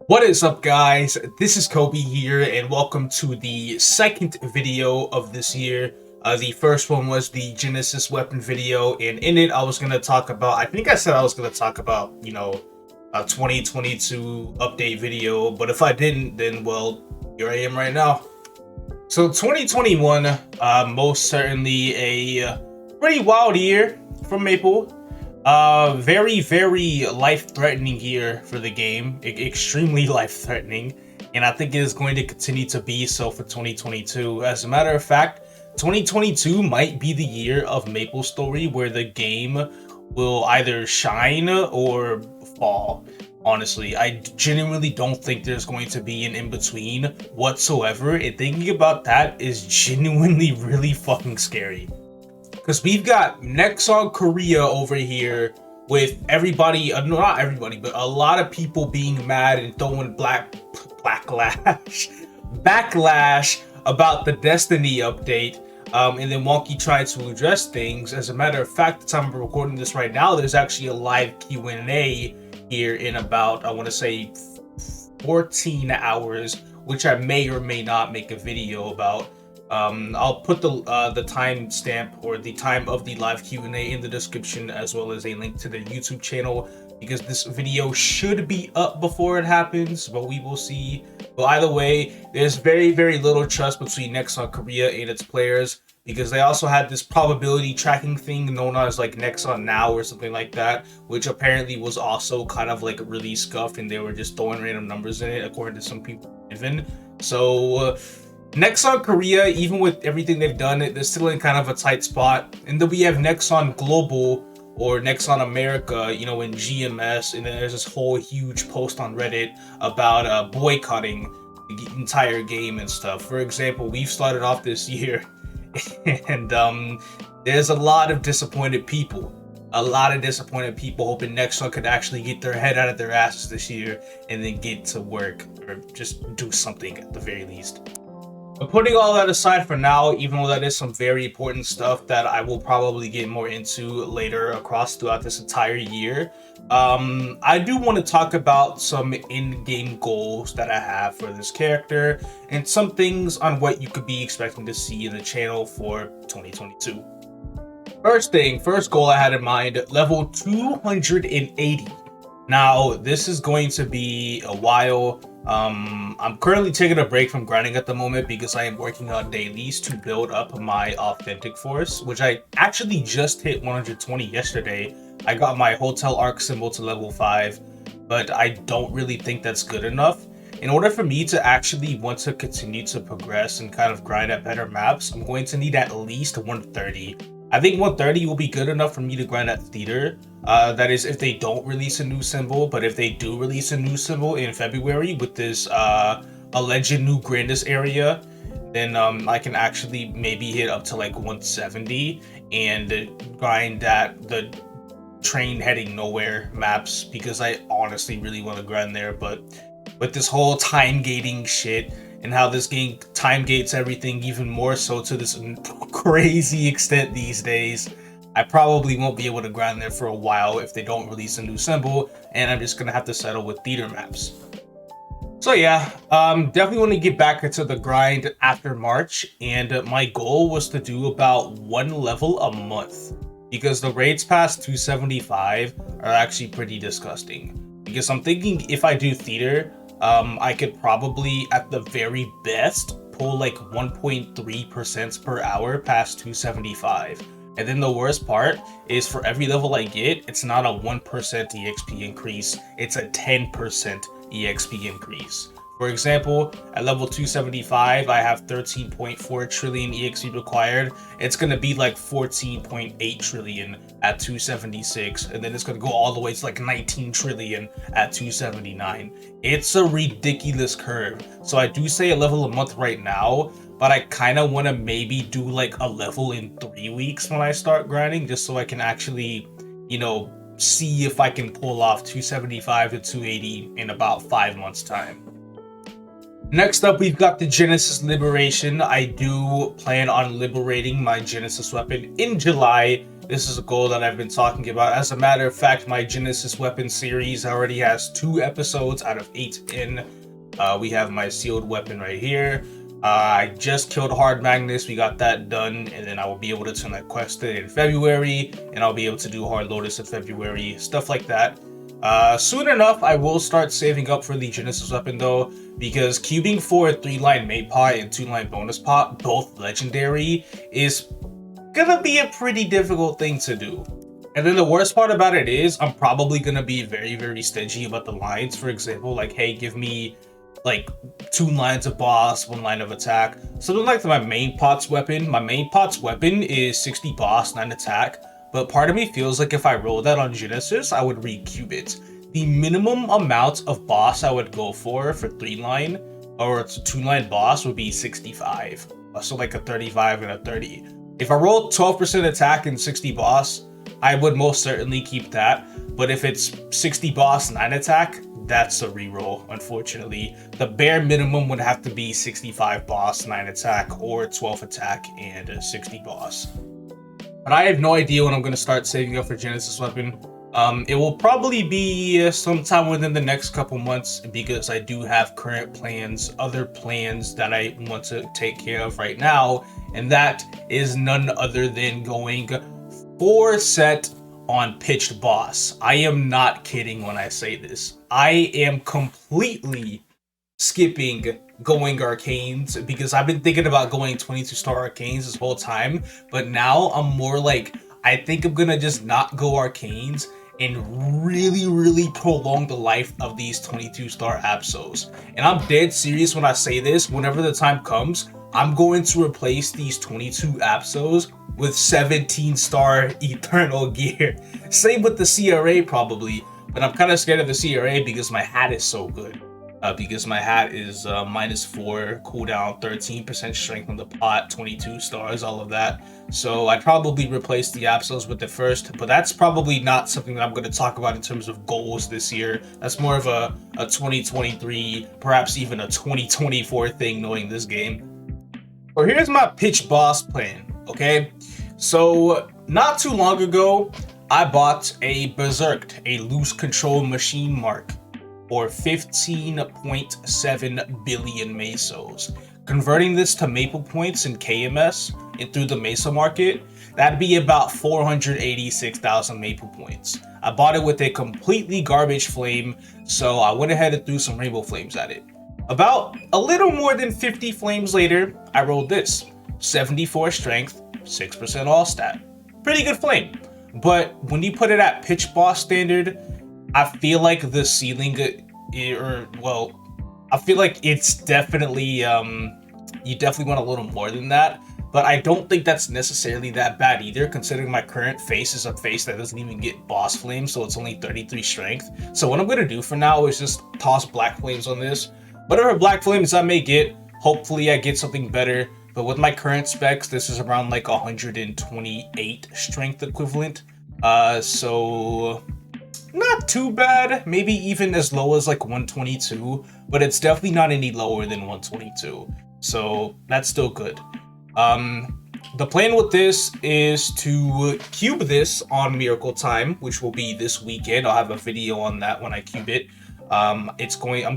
What is up, guys? This is Kobe here, and welcome to the second video of this year. The first one was the Genesis weapon video, and in it I was going to talk about, I think I said I was going to talk about, a 2022 update video, but if I didn't, then, well, here I am right now. So 2021, most certainly a pretty wild year from Maple. Very life-threatening year for the game. Extremely life-threatening, and I think it is going to continue to be so for 2022. As a matter of fact, 2022 might be the year of MapleStory where the game will either shine or fall. Honestly, I genuinely don't think there's going to be an in-between whatsoever, and thinking about that is genuinely really fucking scary. Because we've got Nexon Korea over here with everybody, not everybody, but a lot of people being mad and throwing backlash about the Destiny update. And then Wonky tried to address things. As a matter of fact, the time we're recording this right now, there's actually a live Q&A here in about, I want to say, 14 hours, which I may or may not make a video about. I'll put the timestamp or the time of the live Q&A in the description, as well as a link to their YouTube channel, because this video should be up before it happens, but we will see. But either way, there's very little trust between Nexon Korea and its players, because they also had this probability tracking thing known as like Nexon Now or something like that, which apparently was also kind of like really scuffed, and they were just throwing random numbers in it, according to some people even. So Nexon Korea, even with everything they've done, they're still in kind of a tight spot. And then we have Nexon Global or Nexon America, in GMS. And then there's this whole huge post on Reddit about boycotting the entire game and stuff. For example, we've started off this year and there's a lot of disappointed people. A lot of disappointed people hoping Nexon could actually get their head out of their asses this year and then get to work or just do something at the very least. But putting all that aside for now, even though that is some very important stuff that I will probably get more into later throughout this entire year, I do want to talk about some in-game goals that I have for this character and some things on what you could be expecting to see in the channel for 2022. First goal I had in mind, level 280. Now, this is going to be a while. I'm currently taking a break from grinding at the moment because I am working on dailies to build up my authentic force, which I actually just hit 120 yesterday. I got my hotel arc symbol to level 5, but I don't really think that's good enough. In order for me to actually want to continue to progress and kind of grind at better maps, I'm going to need at least 130. I think 130 will be good enough for me to grind at theater. That is if they don't release a new symbol, but if they do release a new symbol in February with this alleged new grandest area, then I can actually maybe hit up to like 170 and grind at the train heading nowhere maps, because I honestly really want to grind there. But with this whole time gating shit and how this game time gates everything even more so to this crazy extent these days, I probably won't be able to grind there for a while if they don't release a new symbol, and I'm just gonna have to settle with theater maps. So yeah, definitely want to get back into the grind after March, and my goal was to do about 1 level a month, because the raids past 275 are actually pretty disgusting. Because I'm thinking if I do theater, I could probably, at the very best, pull like 1.3% per hour past 275. And then the worst part is for every level I get, it's not a 1% EXP increase, it's a 10% EXP increase. For example, at level 275, I have 13.4 trillion EXP required. It's going to be like 14.8 trillion at 276, and then it's going to go all the way to like 19 trillion at 279. It's a ridiculous curve. So I do say a level a month right now, but I kind of want to maybe do like a level in 3 weeks when I start grinding, just so I can actually, see if I can pull off 275 to 280 in about 5 months time. Next up, we've got the Genesis Liberation. I do plan on liberating my Genesis weapon in July. This is a goal that I've been talking about. As a matter of fact, my Genesis weapon series already has 2 episodes out of 8 in. We have my sealed weapon right here. I just killed Hard Magnus. We got that done, and then I will be able to turn that quest in February, and I'll be able to do Hard Lotus in February, stuff like that. Soon enough, I will start saving up for the Genesis weapon though, because cubing for a 3-line mate pot and 2-line bonus pot, both legendary, is gonna be a pretty difficult thing to do. And then the worst part about it is, I'm probably gonna be very, very stingy about the lines. For example, like, hey, give me like 2 lines of boss, 1 line of attack. Something like my main pot's weapon. My main pot's weapon is 60 boss, 9 attack. But part of me feels like if I roll that on Genesis, I would re-cube it. The minimum amount of boss I would go for 3-line or 2-line boss would be 65. So like a 35 and a 30. If I roll 12% attack and 60 boss, I would most certainly keep that. But if it's 60 boss, 9 attack, that's a reroll, unfortunately. The bare minimum would have to be 65 boss, 9 attack, or 12 attack and 60 boss. But I have no idea when I'm going to start saving up for Genesis weapon. It will probably be sometime within the next couple months, because I do have current plans, other plans that I want to take care of right now, and that is none other than going 4 set on pitched boss. I am not kidding when I say this. I am completely skipping going arcanes, because I've been thinking about going 22-star arcanes this whole time, but now I'm more like, I think I'm gonna just not go arcanes and really prolong the life of these 22-star Absols. And I'm dead serious when I say this. Whenever the time comes, I'm going to replace these 22 Absols with 17-star Eternal gear. Same with the CRA probably, but I'm kind of scared of the CRA because my hat is so good. Because my hat is -4 cooldown, 13% strength on the pot, 22 stars, all of that. So I'd probably replace the Absols with it first, but that's probably not something that I'm going to talk about in terms of goals this year. That's more of a 2023, perhaps even a 2024 thing, knowing this game. So here's my pitch boss plan, okay? So not too long ago, I bought a Berserked, a loose control machine mark, or 15.7 billion mesos. Converting this to Maple points in KMS and through the Mesa market, that'd be about 486,000 Maple points. I bought it with a completely garbage flame, so I went ahead and threw some Rainbow Flames at it. About a little more than 50 flames later, I rolled this. 74 strength, 6% all stat. Pretty good flame. But when you put it at pitch boss standard, I feel like the ceiling, I feel like it's definitely, you definitely want a little more than that. But I don't think that's necessarily that bad either, considering my current face is a face that doesn't even get boss flames, so it's only 33 strength. So what I'm going to do for now is just toss black flames on this. Whatever black flames I may get, hopefully I get something better. But with my current specs, this is around like 128 strength equivalent. So not too bad, maybe even as low as like 122, but it's definitely not any lower than 122, so that's still good. The plan with this is to cube this on Miracle Time, which will be this weekend. I'll have a video on that when I cube it. I'm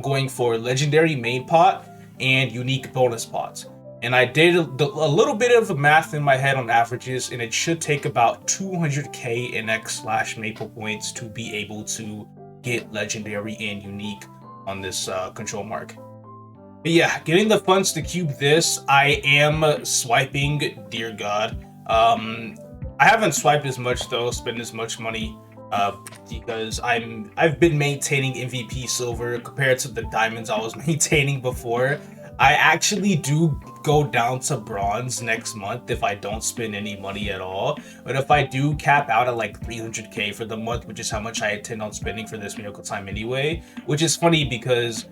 going for legendary main pot and unique bonus pots. And I did a little bit of math in my head on averages, and it should take about 200k NX/Maple points to be able to get legendary and unique on this control mark. But yeah, getting the funds to cube this, I am swiping, dear God. I haven't swiped as much though, spent as much money, because I've been maintaining MVP silver compared to the diamonds I was maintaining before. I actually do go down to bronze next month if I don't spend any money at all. But if I do cap out at like 300k for the month, which is how much I intend on spending for this Miracle Time anyway, which is funny because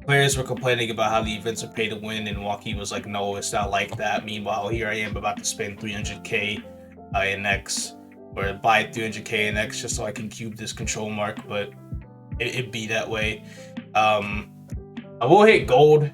players were complaining about how the events are pay to win, and wonky was like, no, it's not like that. Meanwhile, here I am about to spend 300k NX, or buy 300k NX just so I can cube this control mark, but it be that way. I will hit gold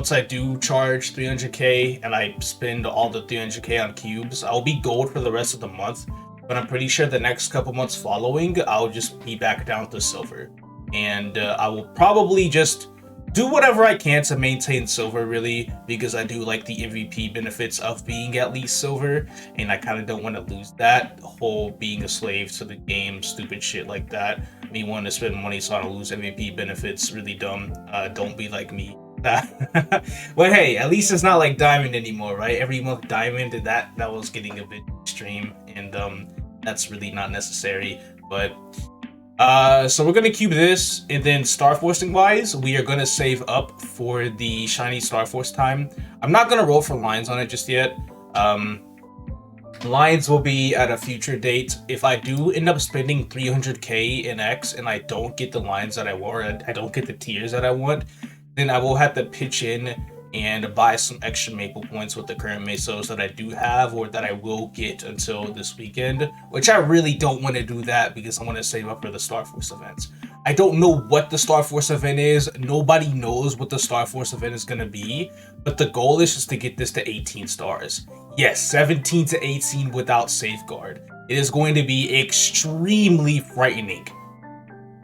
once I do charge 300k and I spend all the 300k on cubes, I'll be gold for the rest of the month. But I'm pretty sure the next couple months following, I'll just be back down to silver. And I will probably just do whatever I can to maintain silver, really, because I do like the MVP benefits of being at least silver, and I kind of don't want to lose that whole being a slave to the game, stupid shit like that. Me wanting to spend money so I don't lose MVP benefits, really dumb. Don't be like me. But hey, at least it's not like diamond anymore, right? Every month diamond, that was getting a bit extreme, and that's really not necessary. But so we're gonna cube this, and then Star Forcing wise, we are gonna save up for the shiny Star Force time. I'm not gonna roll for lines on it just yet. Lines will be at a future date. If I do end up spending 300k in X and I don't get the lines that I want, I don't get the tiers that I want, then I will have to pitch in and buy some extra maple points with the current mesos that I do have, or that I will get until this weekend, which I really don't want to do that because I want to save up for the Star Force events. I don't know what the Star Force event is. Nobody knows what the Star Force event is going to be, but the goal is just to get this to 18 stars. Yes, 17 to 18 without safeguard. It is going to be extremely frightening.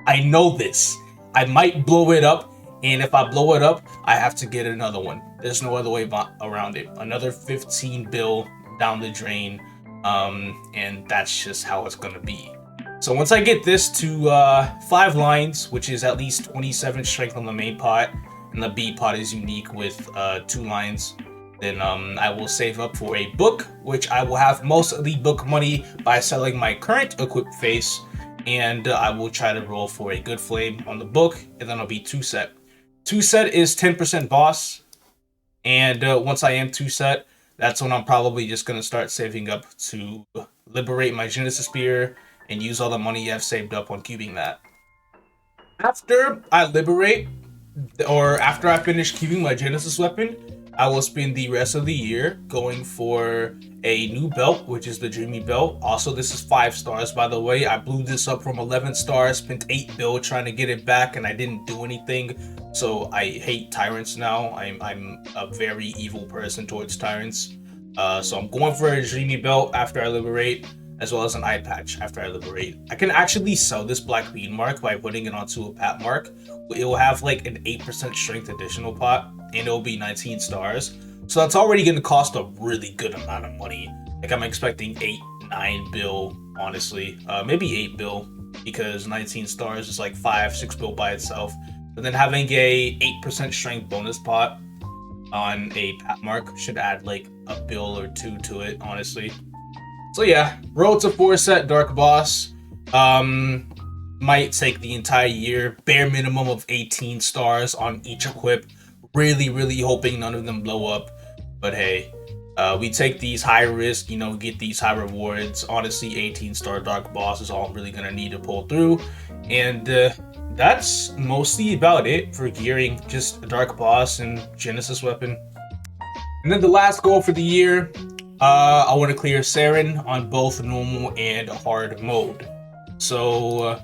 I know this. I might blow it up. And if I blow it up, I have to get another one. There's no other way around it. Another 15 bill down the drain. And that's just how it's going to be. So once I get this to 5 lines, which is at least 27 strength on the main pot, and the B pot is unique with 2 lines, then I will save up for a book, which I will have most of the book money by selling my current equipped face. And I will try to roll for a good flame on the book, and then I'll be 2 set. 2 set is 10% boss, and once I am 2 set, that's when I'm probably just going to start saving up to liberate my Genesis Spear and use all the money I've saved up on cubing that. After I liberate, or after I finish cubing my Genesis weapon, I will spend the rest of the year going for a new belt, which is the Dreamy Belt. Also, this is 5 stars, by the way. I blew this up from 11 stars, spent 8 bill trying to get it back, and I didn't do anything. So I hate tyrants now. I'm a very evil person towards tyrants. So I'm going for a Dreamy Belt after I liberate, as well as an eye patch after I liberate. I can actually sell this Black Bean mark by putting it onto a pat mark. It will have like an 8% strength additional pot, and it'll be 19 stars. So that's already going to cost a really good amount of money. Like I'm expecting 8, 9 bill, honestly. Maybe 8 bill, because 19 stars is like 5, 6 bill by itself. But then having a 8% strength bonus pot on a pat mark should add like a bill or 2 to it, honestly. So yeah, roll to 4 set Dark Boss. Might take the entire year. Bare minimum of 18 stars on each equip. Really hoping none of them blow up. But hey, we take these high risk, get these high rewards. Honestly, 18-star Dark Boss is all I'm really gonna need to pull through. And that's mostly about it for gearing, just a Dark Boss and Genesis weapon. And then the last goal for the year, I want to clear Seren on both normal and hard mode. So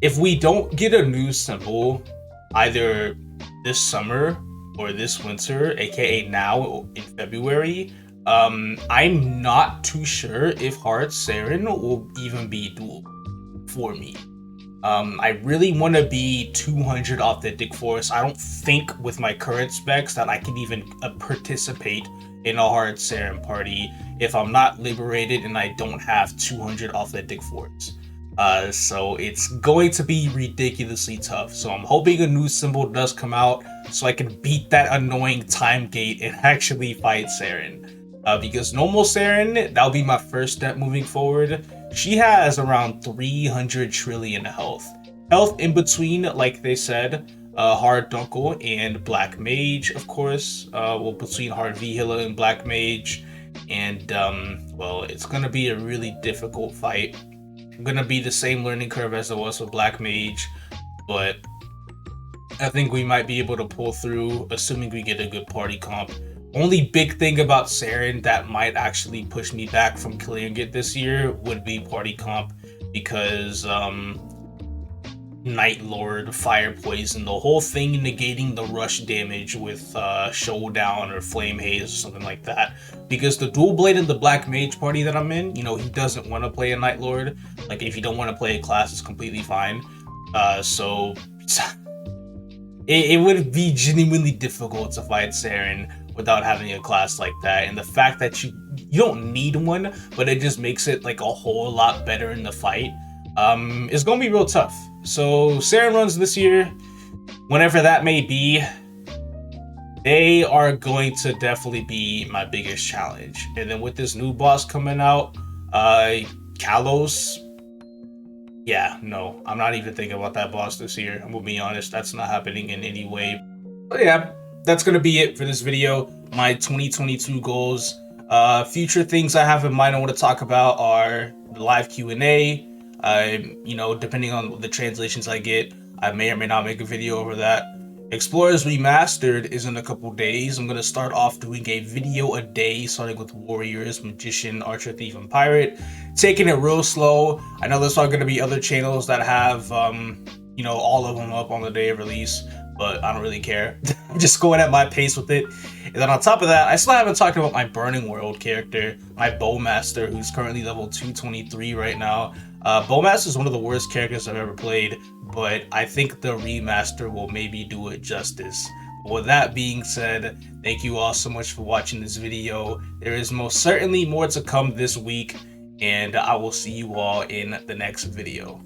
if we don't get a new symbol either this summer or this winter, aka now in February, I'm not too sure if hard Seren will even be doable for me. I really want to be 200 authentic force. I don't think with my current specs that I can even participate in a hard Seren party if I'm not liberated and I don't have 200 authentic force. So it's going to be ridiculously tough. So I'm hoping a new symbol does come out so I can beat that annoying time gate and actually fight Seren. Because normal Seren, that'll be my first step moving forward. She has around 300 trillion health. Health in between, like they said, Hard Dunkel and Black Mage, of course. Well, between Hard V-Healer and Black Mage. And, well, it's gonna be a really difficult fight. Gonna be the same learning curve as it was with Black Mage, but I think we might be able to pull through, assuming we get a good party comp. Only big thing about Seren that might actually push me back from clearing it this year would be party comp, because Night Lord, Fire Poison, the whole thing negating the rush damage with Showdown or Flame Haze or something like that. Because the dual blade in the Black Mage party that I'm in, you know, he doesn't want to play a Night Lord. Like, if you don't want to play a class, it's completely fine. So it would be genuinely difficult to fight Seren without having a class like that. And the fact that you don't need one, but it just makes it like a whole lot better in the fight, is gonna be real tough. So Seren runs this year, whenever that may be, they are going to definitely be my biggest challenge. And then with this new boss coming out, Kalos, yeah, no, I'm not even thinking about that boss this year. I'm gonna be honest, that's not happening in any way. But yeah, that's gonna be it for this video. My 2022 goals. Future things I have in mind I want to talk about are the live Q&A. You know, depending on the translations I get, I may or may not make a video over that. Explorers Remastered is in a couple days. I'm going to start off doing a video a day, starting with Warriors, Magician, Archer, Thief, and Pirate. Taking it real slow. I know there's not going to be other channels that have, you know, all of them up on the day of release, but I don't really care. I'm just going at my pace with it. And then on top of that, I still haven't talked about my Burning World character, my Bowmaster, who's currently level 223 right now. Bowmaster is one of the worst characters I've ever played, but I think the remaster will maybe do it justice. But with that being said, thank you all so much for watching this video. There is most certainly more to come this week, and I will see you all in the next video.